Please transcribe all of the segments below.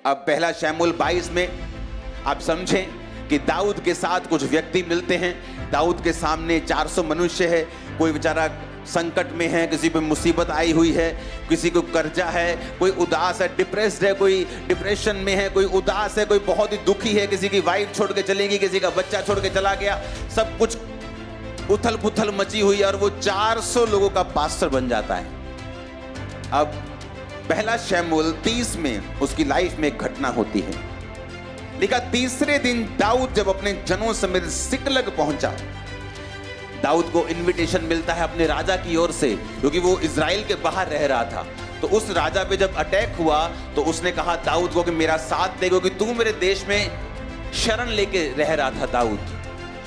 अब पहला शमूएल 22 में आप समझें कि दाऊद के साथ कुछ व्यक्ति मिलते हैं। दाऊद के सामने 400 मनुष्य है। कोई बेचारा संकट में है, किसी पे मुसीबत आई हुई है, किसी को कर्जा है, कोई उदास है, डिप्रेस्ड है, कोई डिप्रेशन में है, कोई उदास है, कोई बहुत ही दुखी है, किसी की वाइफ छोड़ के चलेगी, किसी का बच्चा छोड़ के चला गया। सब कुछ उथल पुथल मची हुई है और वो 400 लोगों का पास्टर बन जाता है। अब पहला शमूएल 30 में उसकी लाइफ में एक घटना होती है। लिखा, तीसरे दिन दाऊद जब अपने जनों समेत सिकलग पहुंचा। दाऊद को इनविटेशन मिलता है अपने राजा की ओर से, क्योंकि वो इजराइल के बाहर रह रहा था। तो उस राजा पे जब अटैक हुआ तो उसने कहा दाऊद को कि मेरा साथ दे, क्योंकि तू मेरे देश में शरण लेके रह रहा था। दाऊद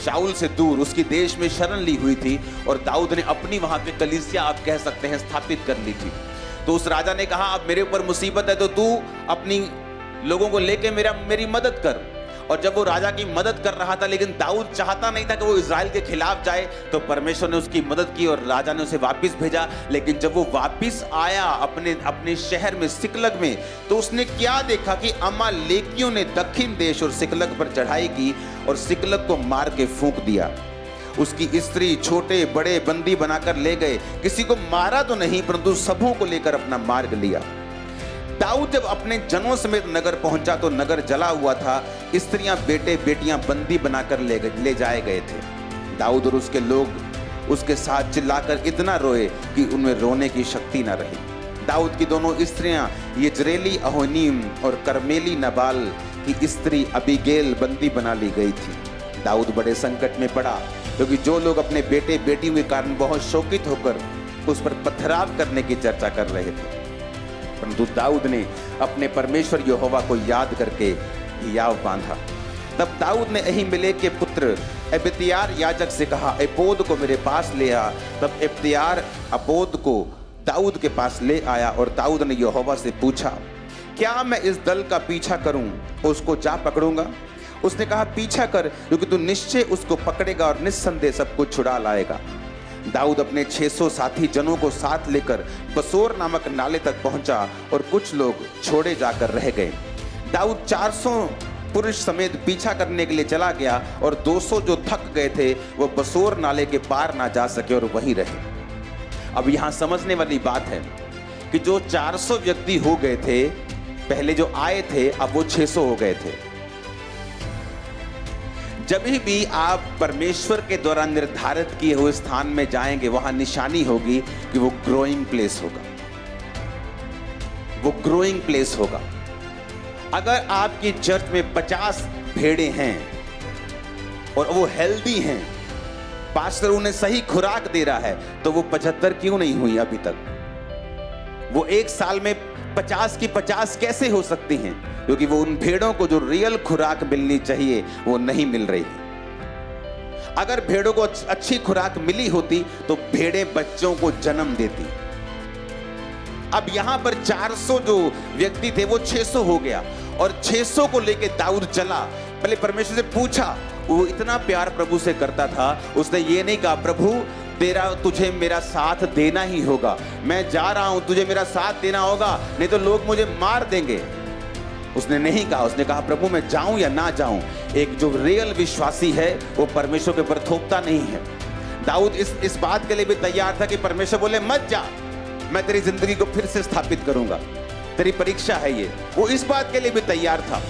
शाऊल से दूर उसकी देश में शरण ली हुई थी और दाऊद ने अपनी वहां पे कलीसिया आप कह सकते हैं स्थापित कर ली थी। तो उस राजा ने कहा अब मेरे ऊपर मुसीबत है तो तू अपनी लोगों को लेके मेरी मदद कर। और जब वो राजा की मदद कर रहा था, लेकिन दाऊद चाहता नहीं था कि वो इजराइल के खिलाफ जाए, तो परमेश्वर ने उसकी मदद की और राजा ने उसे वापस भेजा। लेकिन जब वो वापस आया अपने शहर में सिकलग में, तो उसने क्या देखा कि अमालेकियों ने दक्षिण देश और सिकलग पर चढ़ाई की और सिकलग को मार के फूंक दिया। उसकी स्त्री छोटे बड़े बंदी बनाकर ले गए। किसी को मारा तो नहीं, परंतु सबों को लेकर अपना मार्ग लिया। दाऊद जब अपने जनों समेत नगर पहुंचा तो नगर जला हुआ था। स्त्रियां बेटे बेटियां बंदी बनाकर ले जाए गए थे। दाऊद और उसके लोग उसके साथ चिल्लाकर इतना रोए कि उनमें रोने की शक्ति न रही। दाऊद की दोनों स्त्रियां यजरेली अहोनीम और कर्मेली नबाल की स्त्री अबीगेल बंदी बना ली गई थी। दाऊद बड़े संकट में पड़ा, क्योंकि जो लोग अपने बेटे बेटियों के कारण बहुत शोकित होकर उस पर पथराव करने की चर्चा कर रहे थे, परंतु दाऊद ने अपने परमेश्वर यहोवा को याद करके हियाव बांधा। तब दाऊद ने अहीमेलेक के पुत्र अबित्यार याजक से कहा, एपोद को मेरे पास ले आ। तब अबित्यार अपोद को दाऊद के पास ले आया और दाऊद ने यहोवा से पूछा, क्या मैं इस दल का पीछा करूं, उसको जा पकड़ूंगा? उसने कहा, पीछा कर, क्योंकि तू निश्चय उसको पकड़ेगा और निस्संदेह सब कुछ छुड़ा लाएगा। दाऊद अपने 600 साथी जनों को साथ लेकर बसोर नामक नाले तक पहुंचा और कुछ लोग छोड़े जाकर रह गए। दाऊद 400 पुरुष समेत पीछा करने के लिए चला गया और 200 जो थक गए थे वो बसोर नाले के पार ना जा सके और वहीं रहे। अब यहां समझने वाली बात है कि जो 400 व्यक्ति हो गए थे पहले जो आए थे, अब वो 600 हो गए थे। जब भी आप परमेश्वर के द्वारा निर्धारित किए हुए स्थान में जाएंगे, वहां निशानी होगी कि वो ग्रोइंग प्लेस होगा। वो ग्रोइंग प्लेस होगा। अगर आपकी चर्च में 50 भेड़ें हैं और वो हेल्दी हैं, पास्टर उन्हें सही खुराक दे रहा है, तो वो 75 क्यों नहीं हुई अभी तक? वो एक साल में 50 की 50 कैसे हो सकती हैं? क्योंकि वो उन भेड़ों को जो रियल खुराक मिलनी चाहिए वो नहीं मिल रही है। अगर भेड़ों को अच्छी खुराक मिली होती तो भेड़ें बच्चों को जन्म देती। अब यहां पर 400 जो व्यक्ति थे वो 600 हो गया और 600 को लेके दाऊद चला। पहले परमेश्वर से पूछा, वो इतना प्यार प्रभु से करता था, उसने ये नहीं कहा प्रभु तुझे मेरा साथ देना ही होगा, मैं जा रहा हूं, तुझे मेरा साथ देना होगा, नहीं तो लोग मुझे मार देंगे। उसने नहीं कहा, उसने कहा प्रभु मैं जाऊं या ना जाऊं। एक जो रियल विश्वासी है वो परमेश्वर के ऊपर थोपता नहीं है। दाऊद इस बात के लिए भी तैयार था कि परमेश्वर बोले मत जा, मैं तेरी जिंदगी को फिर से स्थापित करूंगा, तेरी परीक्षा है ये। वो इस बात के लिए भी तैयार था।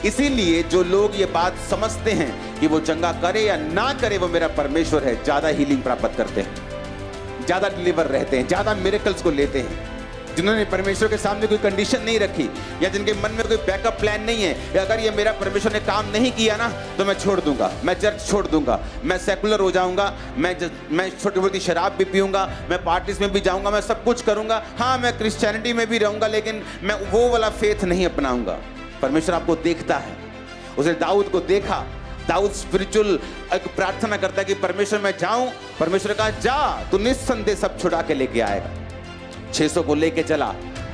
इसीलिए जो लोग ये बात समझते हैं कि वो चंगा करे या ना करे वो मेरा परमेश्वर है, ज्यादा हीलिंग प्राप्त करते हैं, ज्यादा डिलीवर रहते हैं, ज्यादा मिरेकल्स को लेते हैं। जिन्होंने परमेश्वर के सामने कोई कंडीशन नहीं रखी या जिनके मन में कोई बैकअप प्लान नहीं है, या अगर ये मेरा परमेश्वर ने काम नहीं किया ना तो मैं छोड़ दूंगा, मैं चर्च छोड़ दूंगा, मैं सेकुलर हो जाऊंगा, मैं छोटी मोटी शराब भी पीऊंगा, मैं पार्टीज में भी जाऊंगा, मैं सब कुछ करूंगा, हाँ मैं क्रिश्चियनिटी में भी रहूंगा, लेकिन मैं वो वाला फेथ नहीं अपनाऊंगा। परमेश्वर आपको देखता है। उसने दाऊद को देखा। दाऊद स्पिरिचुअल एक प्रार्थना करता है कि परमेश्वर मैं जाऊं। परमेश्वर कहा जा, तू निस्संदेह सब छुड़ा के लेके आएगा। 600 को लेके चला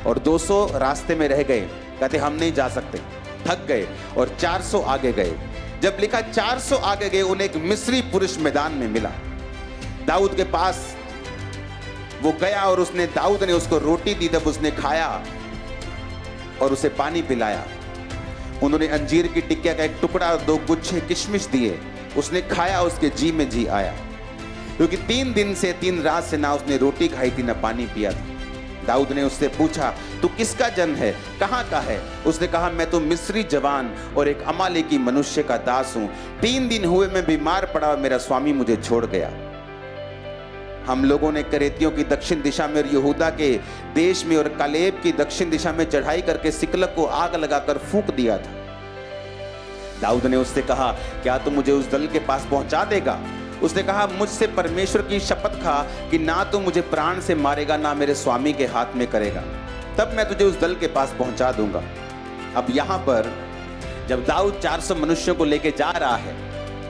और 200 रास्ते में रह गए, कहते हम नहीं जा सकते, थक गए, और 400 आगे गए। जब लिखा 400 आगे गए, उन्हें एक मिस्री पुरुष मैदान में मिला। दाऊद के पास वो गया और दाऊद ने उसको रोटी दी। तब उसने खाया और उसे पानी पिलाया। उन्होंने अंजीर की टिक्किया का एक टुकड़ा और 2 गुच्छे किशमिश दिए। उसने खाया, उसके जी में जी आया, क्योंकि 3 दिन से 3 रात से ना उसने रोटी खाई थी ना पानी पिया था। दाऊद ने उससे पूछा, तू किसका जन है, कहाँ का है? उसने कहा, मैं तो मिस्री जवान और एक अमालेकी मनुष्य का दास हूं। 3 दिन हुए मैं बीमार पड़ा और मेरा स्वामी मुझे छोड़ गया। हम लोगों ने करेतियों की दक्षिण दिशा में और यहूदा के देश में और कालेब की दक्षिण दिशा में चढ़ाई करके सिकलग को आग लगाकर फूंक दिया था। दाऊद ने उससे कहा, क्या तू मुझे उस दल के पास पहुंचा देगा? उसने कहा, मुझसे परमेश्वर की शपथ खा कि ना तो मुझे प्राण से मारेगा ना मेरे स्वामी के हाथ में करेगा, तब मैं तुझे उस दल के पास पहुंचा दूंगा। अब यहां पर जब दाऊद 400 मनुष्यों को लेके जा रहा है,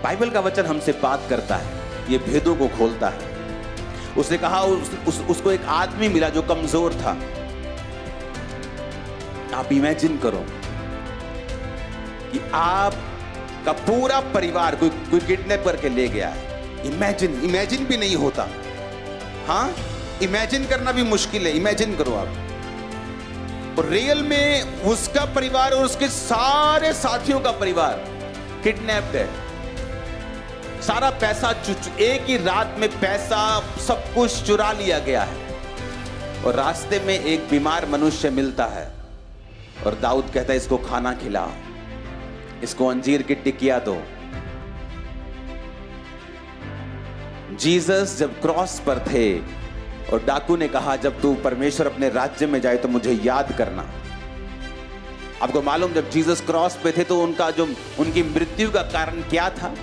बाइबल का वचन हमसे बात करता है, ये भेदों को खोलता है। उसने कहा उसको एक आदमी मिला जो कमजोर था। आप इमेजिन करो कि आपका पूरा परिवार कोई किडनैप करके ले गया है। इमेजिन भी नहीं होता। हाँ, इमेजिन करना भी मुश्किल है। इमेजिन करो आप, और रियल में उसका परिवार और उसके सारे साथियों का परिवार किडनैप्ड है। सारा पैसा एक ही रात में पैसा सब कुछ चुरा लिया गया है। और रास्ते में एक बीमार मनुष्य मिलता है और दाऊद कहता है, इसको खाना खिलाओ, इसको अंजीर की टिकिया दो। जीसस जब क्रॉस पर थे और डाकू ने कहा, जब तू परमेश्वर अपने राज्य में जाए तो मुझे याद करना। आपको मालूम, जब जीसस क्रॉस पे थे तो उनकी मृत्यु का कारण क्या था?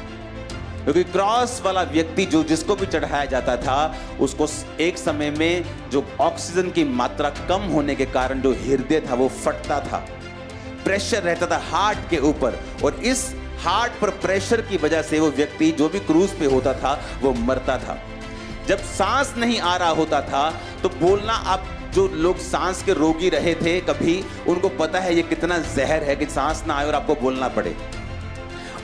क्योंकि क्रॉस वाला व्यक्ति जिसको भी चढ़ाया जाता था, उसको एक समय में जो ऑक्सीजन की मात्रा कम होने के कारण जो हृदय था वो फटता था, प्रेशर रहता था हार्ट के ऊपर, और इस हार्ट पर प्रेशर की वजह से वो व्यक्ति जो भी क्रूज पे होता था वो मरता था। जब सांस नहीं आ रहा होता था तो बोलना, आप जो लोग सांस के रोगी रहे थे कभी, उनको पता है ये कितना जहर है कि सांस ना आए और आपको बोलना पड़े।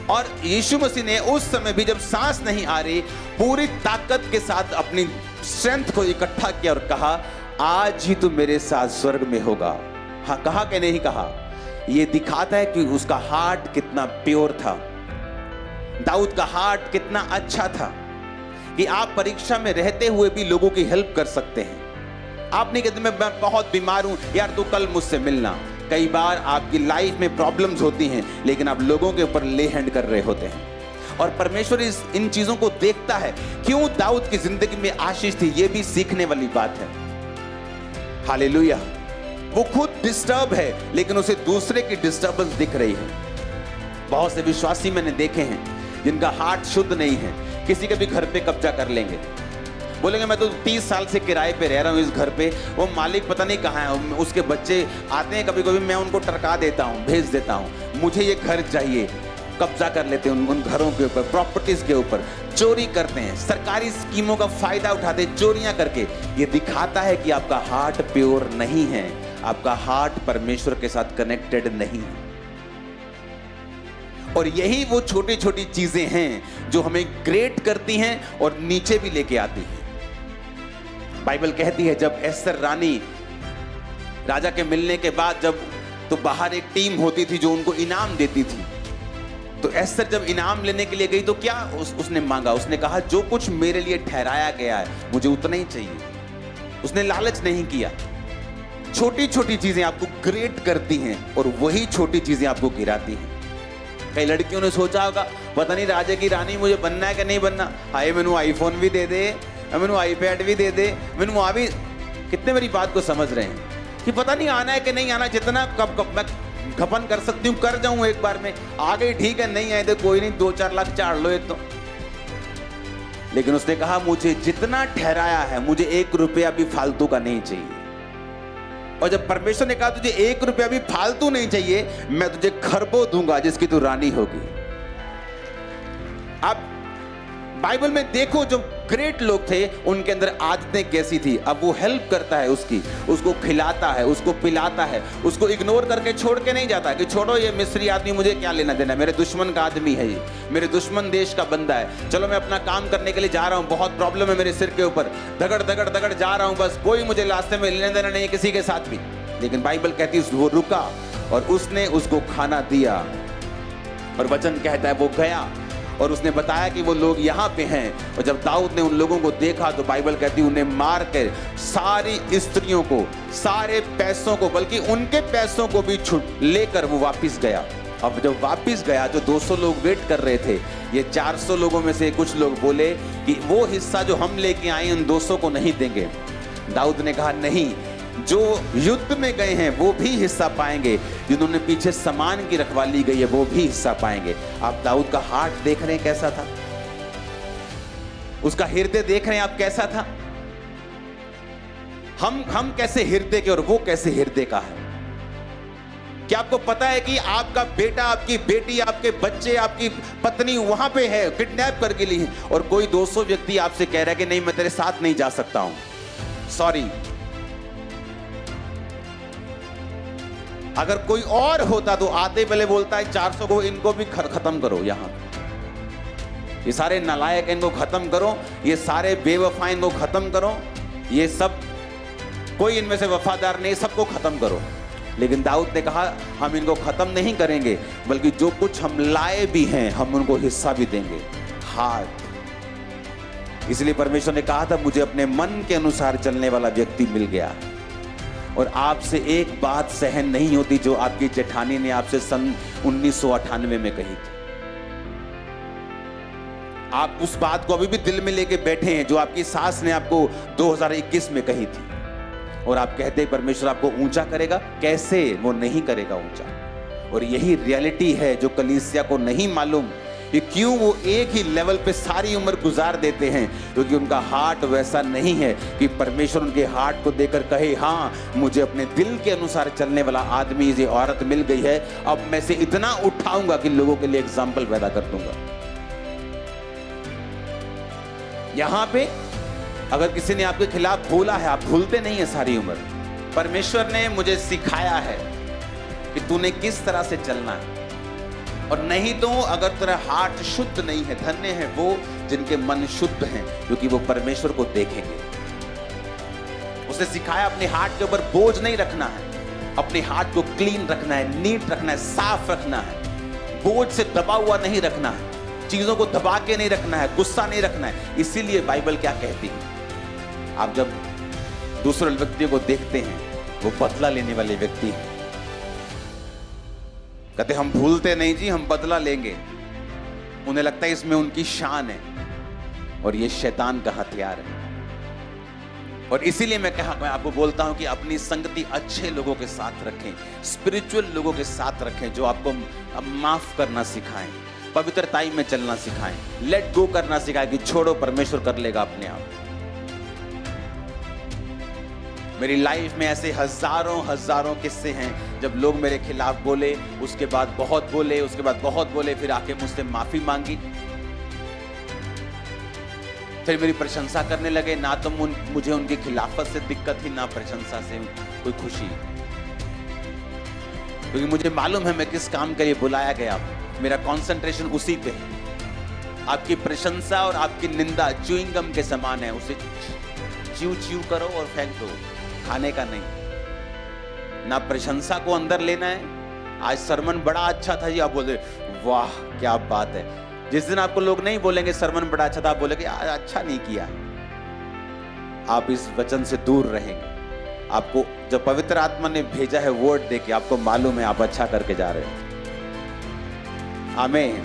और यीशु मसीह ने उस समय भी जब सांस नहीं आ रही, पूरी ताकत के साथ अपनी स्ट्रेंथ को इकट्ठा किया और कहा, आज ही तू मेरे साथ स्वर्ग में होगा। हाँ, कहा कि नहीं कहा? ये दिखाता है कि उसका हार्ट कितना प्योर था, दाऊद का हार्ट कितना अच्छा था, कि आप परीक्षा में रहते हुए भी लोगों की हेल्प कर सकते हैं। आप नहीं कहते मैं बहुत बीमार हूं यार, तू कल मुझसे मिलना। कई बार आपकी लाइफ में प्रॉब्लम्स होती हैं, लेकिन आप लोगों के ऊपर ले हैंड कर रहे होते हैं, और परमेश्वर इन चीजों को देखता है। क्यों दाऊद की जिंदगी में आशीष थी, ये भी सीखने वाली बात है। हालेलुया। वो खुद डिस्टर्ब है, लेकिन उसे दूसरे की डिस्टर्बेंस दिख रही है। बहुत से विश्वासी मैंने देखे हैं जिनका हार्ट शुद्ध नहीं है, किसी के भी घर पे कब्जा कर लेंगे, बोलेंगे मैं तो 30 साल से किराए पे रह रहा हूँ इस घर पे, वो मालिक पता नहीं कहाँ है। उसके बच्चे आते हैं कभी कभी, मैं उनको टरका देता हूँ, भेज देता हूँ, मुझे ये घर चाहिए। कब्जा कर लेते हैं उन घरों के ऊपर, प्रॉपर्टीज के ऊपर, चोरी करते हैं, सरकारी स्कीमों का फायदा उठाते हैं चोरियां करके। ये दिखाता है कि आपका हार्ट प्योर नहीं है, आपका हार्ट परमेश्वर के साथ कनेक्टेड नहीं है। और यही वो छोटी छोटी चीजें हैं जो हमें ग्रेट करती हैं और नीचे भी लेके आती हैं। बाइबल कहती है जब एस्तर रानी राजा के मिलने के बाद, जब तो बाहर एक टीम होती थी जो उनको इनाम देती थी, तो एस्तर जब इनाम लेने के लिए गई तो क्या उसने मांगा? उसने कहा जो कुछ मेरे लिए ठहराया गया है मुझे उतना ही चाहिए। उसने लालच नहीं किया। छोटी छोटी चीजें आपको ग्रेट करती हैं और वही छोटी चीजें आपको गिराती हैं। कई लड़कियों ने सोचा होगा पता नहीं राजा की रानी मुझे बनना है कि नहीं बनना, हाय मैनू आईफोन भी दे दे, मैनू आईपैड भी दे दे, मैनू आ भी। कितने मेरी बात को समझ रहे हैं कि पता नहीं आना है कि नहीं आना, जितना कब मैं घपन कर सकती हूँ कर जाऊं एक बार में, आ गई ठीक है, नहीं आए तो कोई नहीं, 2-4 लाख चाड़ लो ये तो। लेकिन उसने कहा मुझे जितना ठहराया है मुझे 1 रुपया भी फालतू का नहीं चाहिए। और जब परमेश्वर ने कहा तुझे 1 रुपया भी फालतू नहीं चाहिए, मैं तुझे खरबों दूंगा जिसकी तू रानी होगी। अब बाइबल में देखो जो ग्रेट लोग थे उनके अंदर आदतें कैसी थी। अब वो हेल्प करता है उसकी, उसको खिलाता है, उसको पिलाता है, उसको इग्नोर करके छोड़ के नहीं जाता कि छोड़ो ये मिस्री आदमी, मुझे क्या लेना देना, मेरे दुश्मन का आदमी है ये, मेरे दुश्मन देश का बंदा है, चलो मैं अपना काम करने के लिए जा रहा हूँ, बहुत प्रॉब्लम है मेरे सिर के ऊपर, दगड़ दगड़ दगड़ जा रहा हूँ, बस कोई मुझे रास्ते में लेना देना नहीं है किसी के साथ भी। लेकिन बाइबल कहती है वो रुका, और उसने उसको खाना दिया। और वचन कहता है वो गया और उसने बताया कि वो लोग यहाँ पे हैं। और जब दाऊद ने उन लोगों को देखा तो बाइबल कहती है उन्हें मार कर सारी स्त्रियों को, सारे पैसों को, बल्कि उनके पैसों को भी छुट लेकर वो वापिस गया। अब जब वापिस गया तो 200 लोग वेट कर रहे थे। ये 400 लोगों में से कुछ लोग बोले कि वो हिस्सा जो हम लेके आए उन 200 को नहीं देंगे। दाऊद ने कहा नहीं, जो युद्ध में गए हैं वो भी हिस्सा पाएंगे, जिन्होंने पीछे सामान की रखवाली गई है वो भी हिस्सा पाएंगे। आप दाऊद का हार्ट देख रहे हैं कैसा था, उसका हृदय देख रहे हैं आप कैसा था। हम कैसे हृदय के और वो कैसे हृदय का है। क्या आपको पता है कि आपका बेटा, आपकी बेटी, आपके बच्चे, आपकी पत्नी वहां पे है, किडनैप करके ली है, और कोई 200 व्यक्ति आपसे कह रहा है कि नहीं मैं तेरे साथ नहीं जा सकता हूं, सॉरी। अगर कोई और होता तो आते पहले बोलता है 400 को इनको भी खत्म करो, यहां ये सारे नालायक इनको खत्म करो, ये सारे बेवफा इनको खत्म करो, ये सब कोई इनमें से वफादार नहीं, सबको खत्म करो। लेकिन दाऊद ने कहा हम इनको खत्म नहीं करेंगे, बल्कि जो कुछ हम लाए भी हैं हम उनको हिस्सा भी देंगे। हार्ट। इसलिए परमेश्वर ने कहा था मुझे अपने मन के अनुसार चलने वाला व्यक्ति मिल गया। और आपसे एक बात सहन नहीं होती जो आपकी जेठानी ने आपसे सन 1998 में कही थी। आप उस बात को अभी भी दिल में लेके बैठे हैं जो आपकी सास ने आपको 2021 में कही थी। और आप कहते हैं परमेश्वर आपको ऊंचा करेगा, कैसे? वो नहीं करेगा ऊंचा। और यही रियलिटी है जो कलीसिया को नहीं मालूम कि क्यों वो एक ही लेवल पे सारी उम्र गुजार देते हैं, क्योंकि उनका हार्ट वैसा नहीं है कि परमेश्वर उनके हार्ट को देखकर कहे हाँ मुझे अपने दिल के अनुसार चलने वाला आदमी, ये औरत मिल गई है, अब मैं से इतना उठाऊंगा कि लोगों के लिए एग्जाम्पल पैदा कर दूंगा। यहां पे अगर किसी ने आपके खिलाफ बोला है, आप भूलते नहीं है सारी उम्र। परमेश्वर ने मुझे सिखाया है कि तूने किस तरह से चलना है, और नहीं तो अगर तेरा हार्ट शुद्ध नहीं है, धन्य है वो जिनके मन शुद्ध हैं, क्योंकि वो परमेश्वर को देखेंगे। उसे सिखाया अपने हार्ट के ऊपर बोझ नहीं रखना है, अपने हार्ट को क्लीन रखना है, नीट रखना है, साफ रखना है, बोझ से दबा हुआ नहीं रखना है, चीजों को दबा के नहीं रखना है, गुस्सा नहीं रखना है। इसीलिए बाइबल क्या कहती है, आप जब दूसरे व्यक्तियों को देखते हैं वो बदला लेने वाले व्यक्ति हैं। कहते हम भूलते नहीं जी, हम बदला लेंगे। उन्हें लगता है इसमें उनकी शान है, और ये शैतान का हथियार है। और इसीलिए मैं आपको बोलता हूं कि अपनी संगति अच्छे लोगों के साथ रखें, स्पिरिचुअल लोगों के साथ रखें, जो आपको माफ करना सिखाएं, पवित्रताई में चलना सिखाएं, लेट गो करना सिखाएं कि छोड़ो परमेश्वर कर लेगा अपने आप। मेरी लाइफ में ऐसे हजारों किस्से हैं जब लोग मेरे खिलाफ बोले, उसके बाद बहुत बोले, उसके बाद बहुत बोले, फिर आके मुझसे माफी मांगी, फिर मेरी प्रशंसा करने लगे। ना तो मुझे उनकी खिलाफत से दिक्कत थी, ना प्रशंसा से कोई खुशी, क्योंकि मुझे मालूम है मैं किस काम के लिए बुलाया गया। मेरा कंसंट्रेशन उसी पे है। आपकी प्रशंसा और आपकी निंदा च्युइंग गम के समान है, उसे च्यू करो और फेंक दो, खाने का नहीं। ना प्रशंसा को अंदर लेना है। आज सरमन बड़ा अच्छा था जी, आप बोले वाह क्या बात है। जिस दिन आपको लोग नहीं बोलेंगे सरमन बड़ा अच्छा था, आप बोलेंगे आज अच्छा नहीं किया, आप इस वचन से दूर रहेंगे। आपको जब पवित्र आत्मा ने भेजा है वर्ड देके, आपको मालूम है आप अच्छा करके जा रहे हो। आमीन।